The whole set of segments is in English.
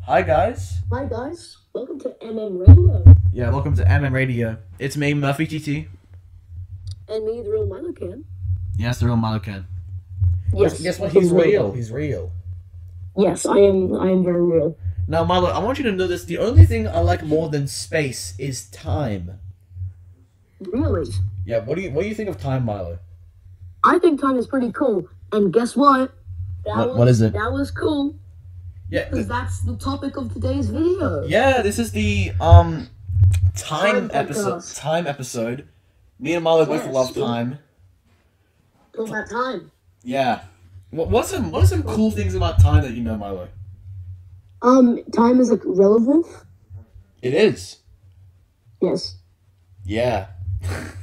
Hi guys. Hi guys, welcome to mmRADIO. Yeah, welcome to mmRADIO. It's me, Murphy TT. And me, the real Milo can. Yes, the real Malocan. Yes. Guess what? He's real. He's real. Yes, I am very real. Now, Milo, I want you to know this. The only thing I like more than space is time. Really? Yeah. What do you think of time, Milo? I think time is pretty cool. And guess what? What is it? That was cool. Yeah. Because that's the topic of today's video. Yeah. This is the time episode. podcast. Time episode. Me and Milo both Yes. love time. Talk about time. Yeah. What are some cool things about time that you know, Milo? Time is relevant. It is. Yes. Yeah.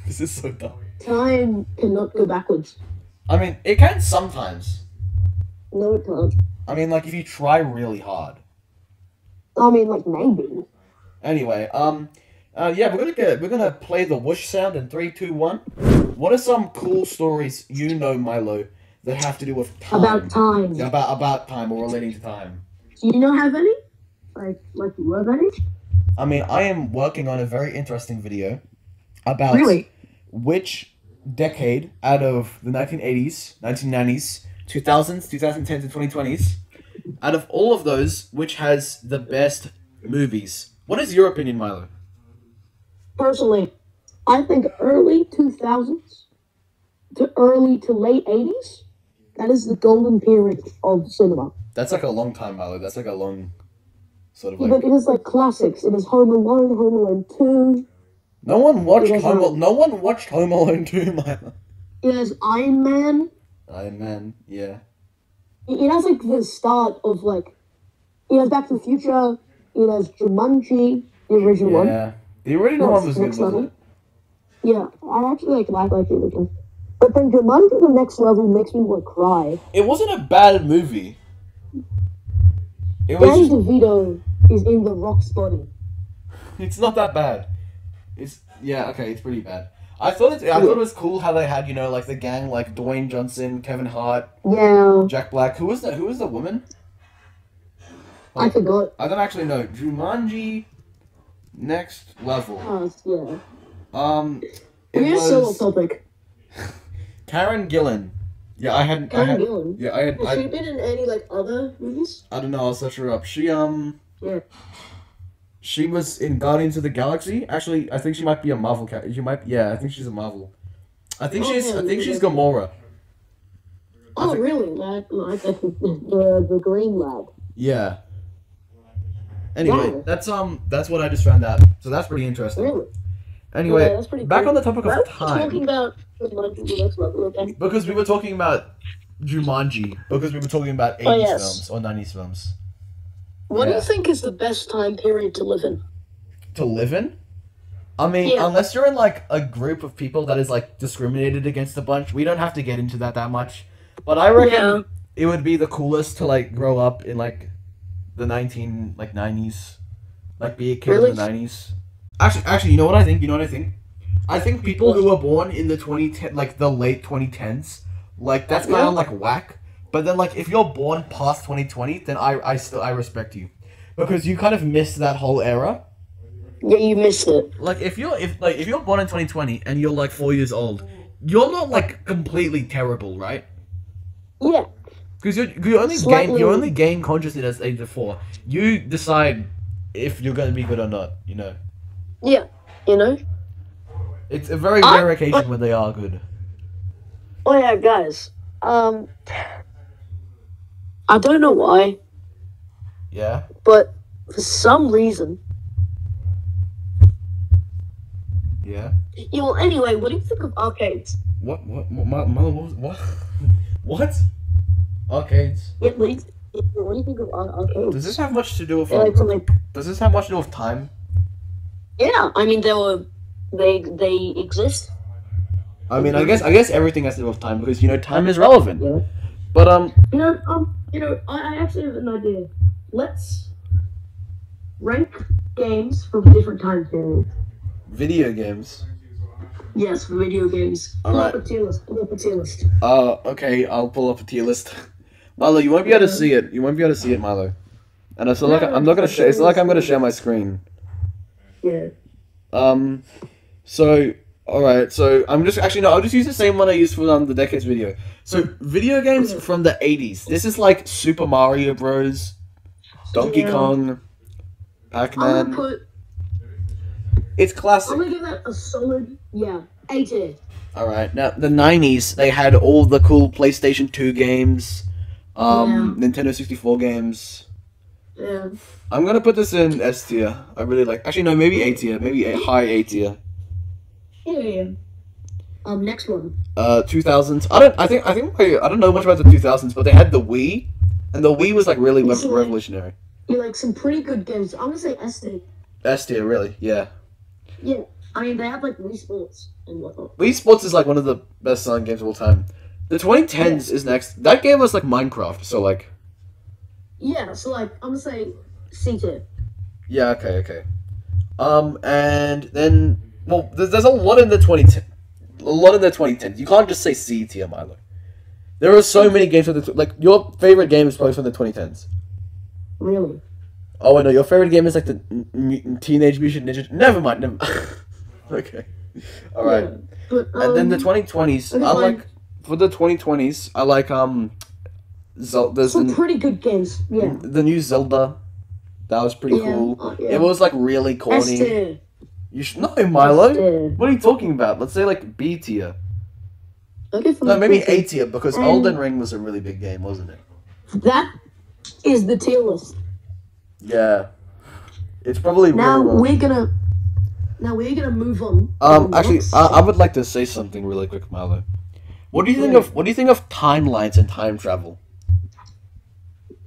This is so dumb. Time cannot go backwards. I mean, it can sometimes. No, it can't. I mean, like, if you try really hard. I mean, like, maybe. Anyway, yeah, we're gonna play the whoosh sound in 3, 2, 1. What are some cool stories you know, Milo, that have to do with time? About time. Yeah, about time or relating to time. Do you not have any? Like you have any? I mean, I am working on a very interesting video about Really? which decade out of the 1980s, 1990s, 2000s, 2010s, and 2020s, out of all of those, which has the best movies? What is your opinion, Milo? Personally, I think early 2000s to early to late 80s, that is the golden period of cinema. That's like a long time, Milo. That's like a long, sort of But like. it is like classics. It is Home Alone, Home Alone 2. No one watched It has No one watched Home Alone 2, Milo. It has Iron Man. Iron Man, yeah. It has like the start of like, it has Back to the Future. It has Jumanji, the original one. Yeah. The original one was good, Next wasn't level. it? Yeah, I actually like the original. But then Jumanji, the next level, makes me want to cry. It wasn't a bad movie. It Danny was. DeVito is in The Rock's body. It's not that bad. It's okay. It's pretty bad. I thought it was cool how they had like the gang like Dwayne Johnson, Kevin Hart, Yeah, Jack Black. Who was the woman? I forgot. I don't actually know. Jumanji, next level. Yeah. It We're so was off topic. Karen Gillan. Yeah, I had. Gillan? Yeah, Has she been in any like other movies? I don't know. I'll search her up. She Yeah. She was in Guardians of the Galaxy. Actually, I think she might be a Marvel character. Yeah, I think she's a Marvel. I think she's Gamora. Oh, really? Like the green lad. Yeah. Anyway, Wow. that's what I just found out. So that's pretty interesting. Really? Anyway, Yeah, that's pretty back cool. on the topic Why of are we time. talking about the next level again? Because we were talking about Jumanji. Because we were talking about 80s yes. films or 90s films. What do Yeah. you think is the best time period to live in? To live in? I mean, Yeah. unless you're in like a group of people that is like discriminated against a bunch, we don't have to get into that much. But I reckon it would be the coolest to like grow up in like the 90s, like be a kid Really? in the 90s. Actually, you know what I think? I think people who were born in the 2010, like the late 2010s, like that's kind of like whack. But then like if you're born past 2020, then I respect you, because you kind of missed that whole era. Yeah, you missed it. Like if you're born in 2020 and you're like 4 years old, you're not like completely terrible, right? Yeah. Because Slightly. you only gain consciousness at age of 4. You decide if you're gonna be good or not. Yeah. You know? It's a very rare occasion when they are good. Oh yeah, guys. I don't know why, Yeah. but for some reason. Yeah. Yeah, well, anyway, what do you think of arcades? What? What? Arcades. Yeah, what do you think of arcades? Does this have much to do with? They're like something. Does this have much to do with time? Yeah, I mean, they exist. I mean, I guess everything has to do with time because time is relevant. Yeah. But I actually have an idea. Let's rank games from different time periods. video games. Yes, for video games. Pull up a tier list. Pull up a tier list. Okay, I'll pull up a tier list. Milo, you won't be able to see it. You won't be able to see it, Milo. And it's like I'm not gonna share. It's not like I'm gonna share my screen. Yeah. So all right. So I'm just actually no. I'll just use the same one I used for the decades video. So video games from the 80s. This is like Super Mario Bros, Donkey Kong, I'm Pac-Man. gonna put. It's I'm classic. gonna give that a solid. Yeah. A tier. All right. Now the 90s. They had all the cool PlayStation 2 games, Nintendo 64 games. Yeah. I'm gonna put this in S tier. I really like. Actually, no, maybe A tier. Maybe a high A tier. Yeah. Next one. 2000s. I don't know much about the 2000s, but they had the Wii, and the Wii was like really revolutionary. You like some pretty good games. I'm gonna say S tier. S tier, really, yeah. Yeah. I mean, they have like Wii Sports and whatnot. Wii Sports is like one of the best selling games of all time. The 2010s is next. That game was like Minecraft, so like. Yeah. So like, I'm gonna say C tier. Yeah. Okay. And then well, there's a lot in the 2010. A lot in the 2010s. You can't just say C tier, Milo. There are so many games from the like your favorite game is probably from the 2010s. Really? Oh wait, no, your favorite game is like the Teenage Mutant Ninja. Never mind. Okay. All right. Yeah, but, and then the 2020s, okay, I like for the 2020s. I like There's some pretty good games. Yeah. the new Zelda. That was pretty cool. Yeah. It was like really corny. S tier. You should know, Milo. S tier. What are you talking about? Let's say like B tier. Okay, fine. No, maybe A tier because Elden Ring was a really big game, wasn't it? That is the tier list. Yeah. It's probably Now really well. we're gonna move on. Actually, I would like to say something really quick, Milo. What do you think of timelines and time travel?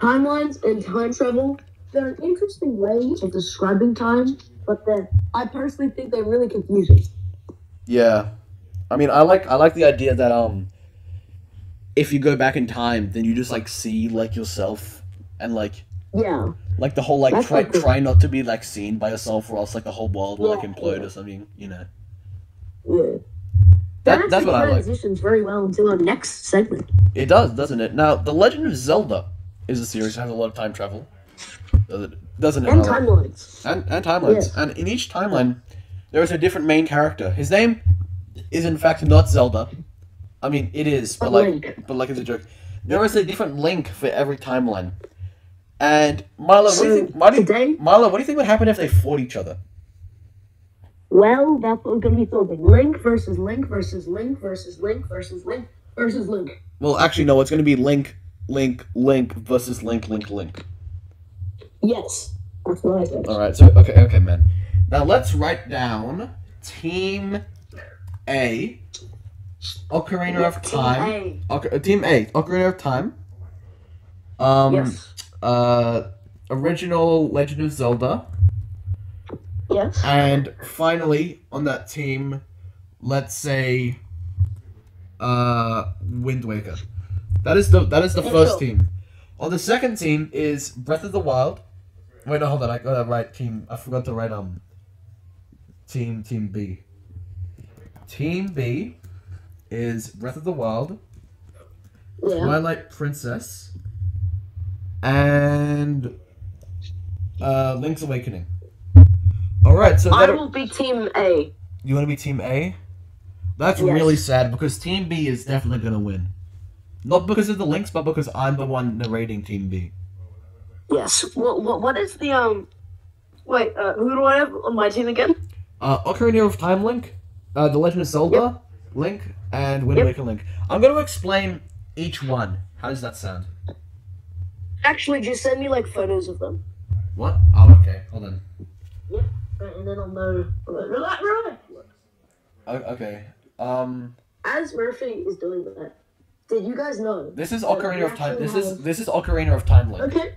Timelines and time travel, they're an interesting way of describing time, but I personally think they're really confusing. Yeah. I mean, I like the idea that if you go back in time, then you just like see like yourself and like Yeah. like the whole like That's try like the- try not to be like seen by yourself, or else like the whole world will like Yeah, implode yeah. or something. You know. Yeah. That's what I like. Transitions very well into our next segment. It does, doesn't it? Now, The Legend of Zelda is a series that has a lot of time travel. Doesn't it? And Milo? timelines. And timelines. Yes. And in each timeline, there is a different main character. His name is in fact not Zelda. I mean, it is, but Link. it's a joke. There is a different Link for every timeline. And Milo, what do you think? Milo, what do you think would happen if they fought each other? Well, that's going to be something. Link versus Link versus Link versus Link versus Link versus Link. Well, actually, no. It's going to be Link versus Link. Yes. That's what I said. All right. So okay, man. Now let's write down Team A, Ocarina of Time. Team A, Ocarina of Time. Yes. Original Legend of Zelda. Yes. And finally, on that team, let's say, Wind Waker. That is the first team. On the second team is Breath of the Wild. Wait, no, hold on. I got that right. Team. I forgot to write Team B. Team B is Breath of the Wild, Yeah. Twilight Princess, and Link's Awakening. All right, so I will be Team A. you want to be Team A? That's Yes. really sad because Team B is definitely gonna win. Not because of the links, but because I'm the one narrating Team B. Yes. What is the Wait. Who do I have on my team again? Ocarina of Time Link, The Legend of Zelda Link, and Wind Waker Link. I'm gonna explain each one. How does that sound? Actually, just send me like photos of them. What? Oh, okay. Hold on. Yep. And then I'll know. Right. Okay. As Murphy is doing that, did you guys know? This is that Ocarina we of Time. actually This is Ocarina of Time Link. Okay.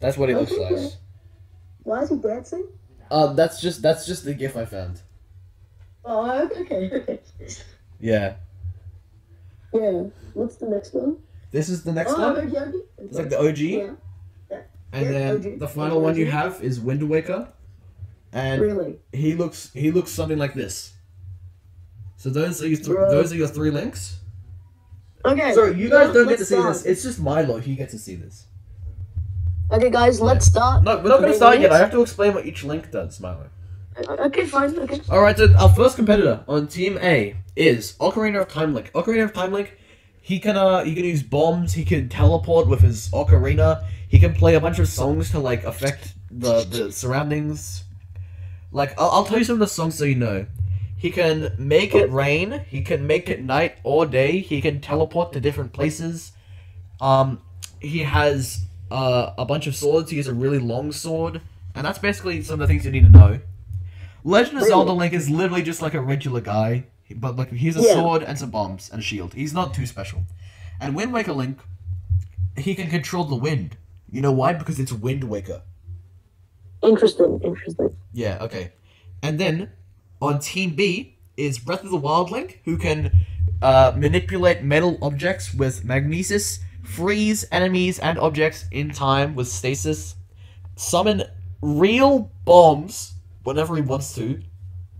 That's what he looks Okay. like. Why is he dancing? That's just the GIF I found. Oh, okay. Yeah. Yeah. What's the next one? This is the next Oh, one. okay. It's like the OG. Yeah. And Yeah, then OG. the final one you have is Wind Waker. And Really? he looks something like this. So those are Bro. those are your three links. Okay. So you guys don't get to let's see start. this. It's just Milo. He gets to see this. Okay, guys, let's start. No, we're not gonna start yet. I have to explain what each link does, Milo. Okay, fine. Okay. Alright, so our first competitor on Team A is Ocarina of Time Link. Ocarina of Time Link, he can use bombs, he can teleport with his ocarina, he can play a bunch of songs to like affect the surroundings. Like I'll tell you some of the songs so you know. He can make it rain, he can make it night or day, he can teleport to different places. He has a bunch of swords, he has a really long sword, and that's basically some of the things you need to know. Legend of Zelda Link is literally just like a regular guy, but like he has a sword and some bombs and a shield. He's not too special. And Wind Waker Link, he can control the wind. You know why? Because it's Wind Waker. Interesting. Yeah, okay. And then on Team B is Breath of the Wild Link, who can manipulate metal objects with magnesis, freeze enemies and objects in time with stasis, summon real bombs whenever he wants to,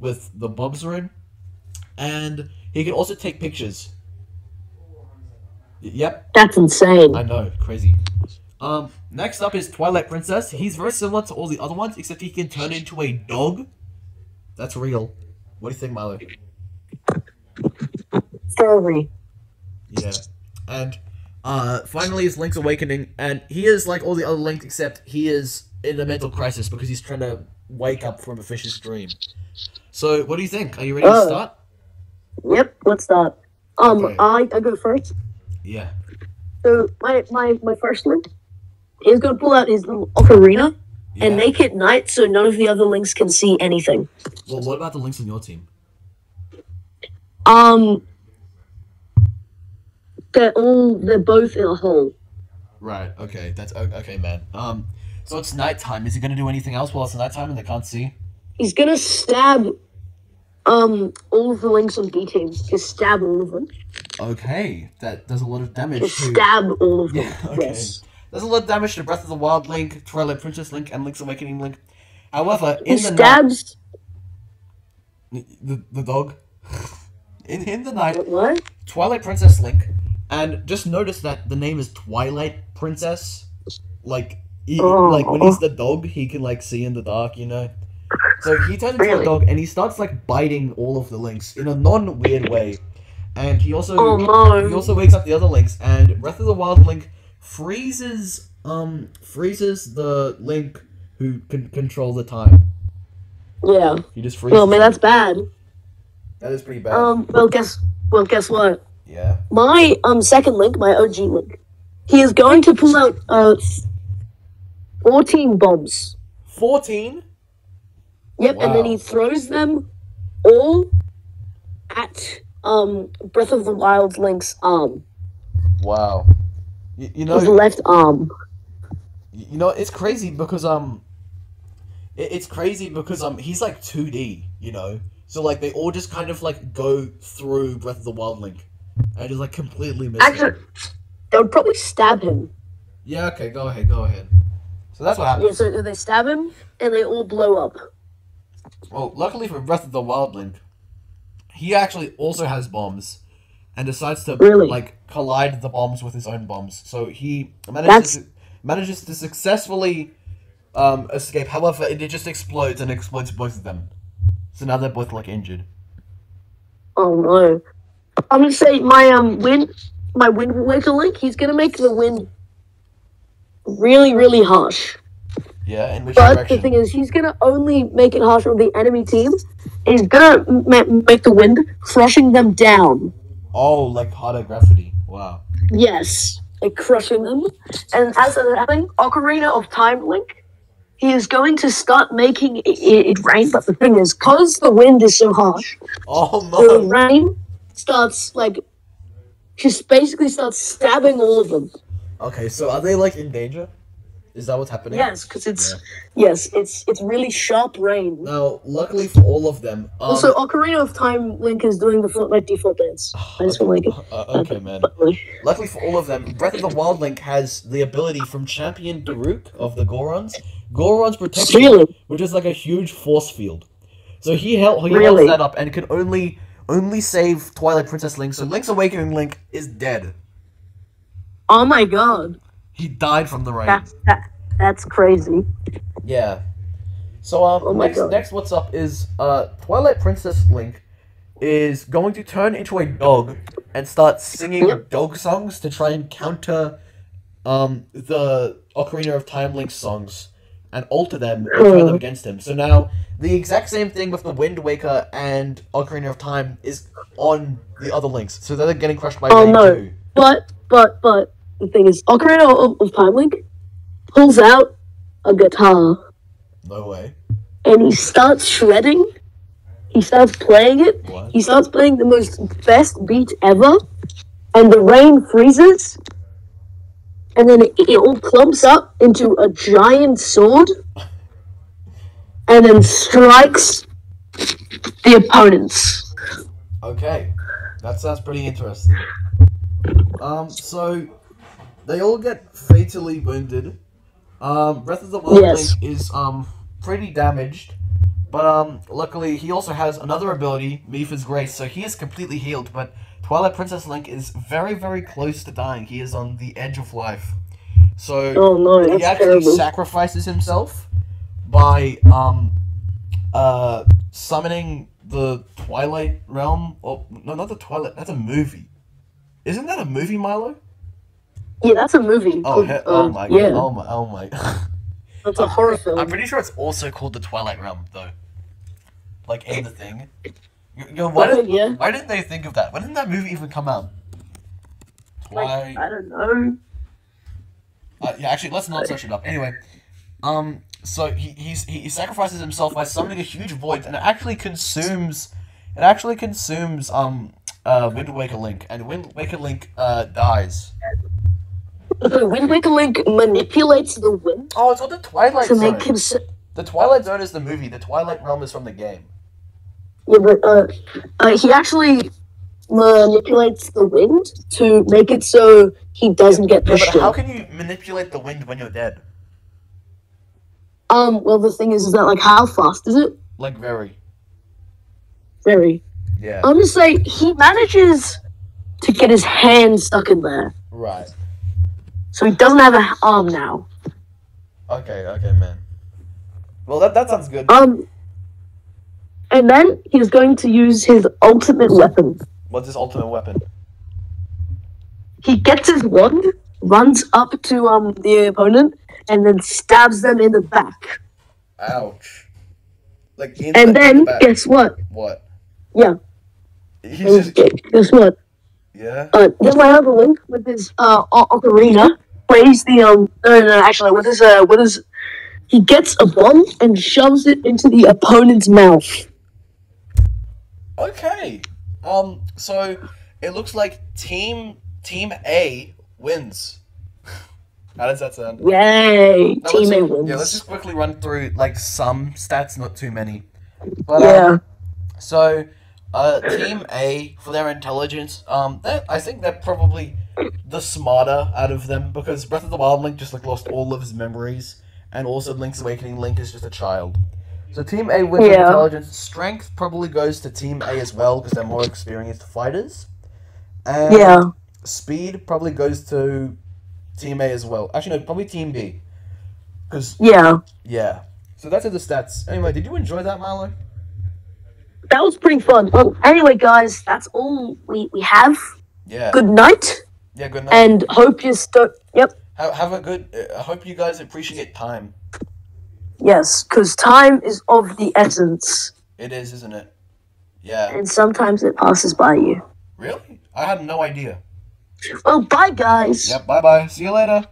with the bombs room, and he can also take pictures. Yep. That's insane. I know, crazy. Next up is Twilight Princess. He's very similar to all the other ones, except he can turn into a dog. That's real. What do you think, Milo? Furry. Yeah. And finally is Link's Awakening, and he is like all the other Links, except he is in a mental crisis because he's trying to wake up from a fish's dream. So, what do you think? Are you ready to start? Yep, let's start. Okay. I go first. Yeah. So my first link is gonna pull out his little ocarina and make it night so none of the other links can see anything. Well, what about the links on your team? They're both in a hole. Right. Okay. That's okay, man. So it's nighttime. Is he gonna do anything else while it's nighttime and they can't see? He's gonna stab all of the links on B team. Just stab all of them. Okay, that does a lot of damage. Just stab all of them. Yeah. Okay. Yes. There's a lot of damage to Breath of the Wild Link, Twilight Princess Link, and Link's Awakening Link. However, He stabs the dog. in the night, what? Twilight Princess Link, and just notice that the name is Twilight Princess. Like, like when he's the dog, he can like see in the dark, you know. So he turns into a dog and he starts like biting all of the links in a non-weird way, and he also he also wakes up the other links. And Breath of the Wild Link freezes the link who can control the time. Yeah. He just freezes. Well, man, that's bad. That is pretty bad. Well, guess what? Yeah. My second link, my OG link, he is going to pull out 14 bombs. 14? Yep, Wow. and then he throws them all at Breath of the Wild Link's arm. Wow. You know, his left arm. You know, it's crazy because it's crazy because he's like 2D, you know. So like they all just kind of like go through Breath of the Wild Link and just like completely miss Actually, him. they would probably stab him. Yeah, okay, go ahead. So that's what happens. Yeah, so they stab him and they all blow up. Well, luckily for Breath of the Wild Link, he actually also has bombs and decides to like collide the bombs with his own bombs. So he manages to successfully escape. However, it just explodes and explodes both of them. So now they're both like injured. Oh no! I'm gonna say my Wind Waker Link. He's gonna make the wind really, really harsh. Yeah, in which But direction? the thing is, he's gonna only make it harsh on the enemy team. He's gonna make the wind crushing them down. Oh, like harder gravity. Wow. Yes, like crushing them. And as that's happening, Ocarina of Time Link, he is going to start making it rain. But the thing is, because the wind is so harsh, the rain starts just basically starts stabbing all of them. Okay, so are they like in danger? Is that what's happening? Yes, because it's really sharp rain. Now, luckily for all of them. Also, Ocarina of Time Link is doing the Fortnite default dance. I just want to okay, man. Luckily for all of them, Breath of the Wild Link has the ability from Champion Daruk of the Goron's protection, which is like a huge force field. So he held that up and can only save Twilight Princess Link. So Link's Awakening Link is dead. Oh my god. He died from the rain. That's crazy. Yeah. So Oh my next God. next what's up is Twilight Princess Link is going to turn into a dog and start singing Yep. dog songs to try and counter the Ocarina of Time Link songs and alter them and turn them against him. So now the exact same thing with the Wind Waker and Ocarina of Time is on the other links. So they're getting crushed by Oh rain no. too. But the thing is, Ocarina of Time Link pulls out a guitar No way. and he starts shredding. He starts playing it. What? He starts playing the most best beat ever, and the rain freezes, and then it all clumps up into a giant sword, and then strikes the opponents. Okay. That sounds pretty interesting. So they all get fatally wounded. Breath of the Wild Yes. Link is pretty damaged, but luckily he also has another ability, Mipha's Grace, so he is completely healed. But Twilight Princess Link is very, very close to dying. He is on the edge of life. So Oh no, he that's actually terrible. sacrifices himself by summoning the Twilight Realm. Oh no, not the Twilight. That's a movie. Isn't that a movie, Milo? Yeah, that's a movie. Oh, oh my god! Yeah, Oh my! that's a horror film. I'm pretty sure it's also called the Twilight Realm, though. Like in the thing. Why Yeah. why didn't they think of that? When did that movie even come out? Like, I don't know. Yeah, actually, let's not search it up. Anyway, so he sacrifices himself by summoning a huge void, and it actually consumes Wind Waker Link, and Wind Waker Link dies. The Wind Waker Link manipulates the wind Oh, it's on the Twilight to Zone. make him. The Twilight Zone is the movie. The Twilight Realm is from the game. Yeah, but he actually manipulates the wind to make it so he doesn't get Yeah, pushed but how in. can you manipulate the wind when you're dead? Well, the thing is that, like, how fast is it? Like very. Very. Yeah. I'm just saying, he manages to get his hand stuck in there. Right. So he doesn't have an arm now. Okay, man. Well, that sounds good. And then he's going to use his ultimate weapon. What's his ultimate weapon? He gets his wand, runs up to the opponent, and then stabs them in the back. Ouch. Like And then, guess what? What? Yeah. He's just Guess what? yeah. Then my other link with his ocarina plays the no, actually with his he gets a bomb and shoves it into the opponent's mouth. Okay. So it looks like Team A wins. How does that sound? Yay! Now, Team A wins. Yeah, let's just quickly run through like some stats, not too many. But Yeah. So Team A for their intelligence, I think they're probably the smarter out of them because Breath of the Wild Link just like lost all of his memories, and also Link's Awakening Link is just a child. So Team A wins with Yeah. intelligence. Strength probably goes to Team A as well because they're more experienced fighters. And Yeah. speed probably goes to Team A as well. Actually, no, probably Team B. Because Yeah. yeah. So that's it, the stats. Anyway, did you enjoy that, Marlo? That was pretty fun. Well, anyway, guys, that's all we have. Yeah. Good night, Yeah. Good night. and hope you Yep. Have a good. I hope you guys appreciate time. Yes, because time is of the essence, It is, isn't it? Yeah. and sometimes it passes by you. Really? I had no idea. Well, bye, guys. Yep. Bye bye. See you later.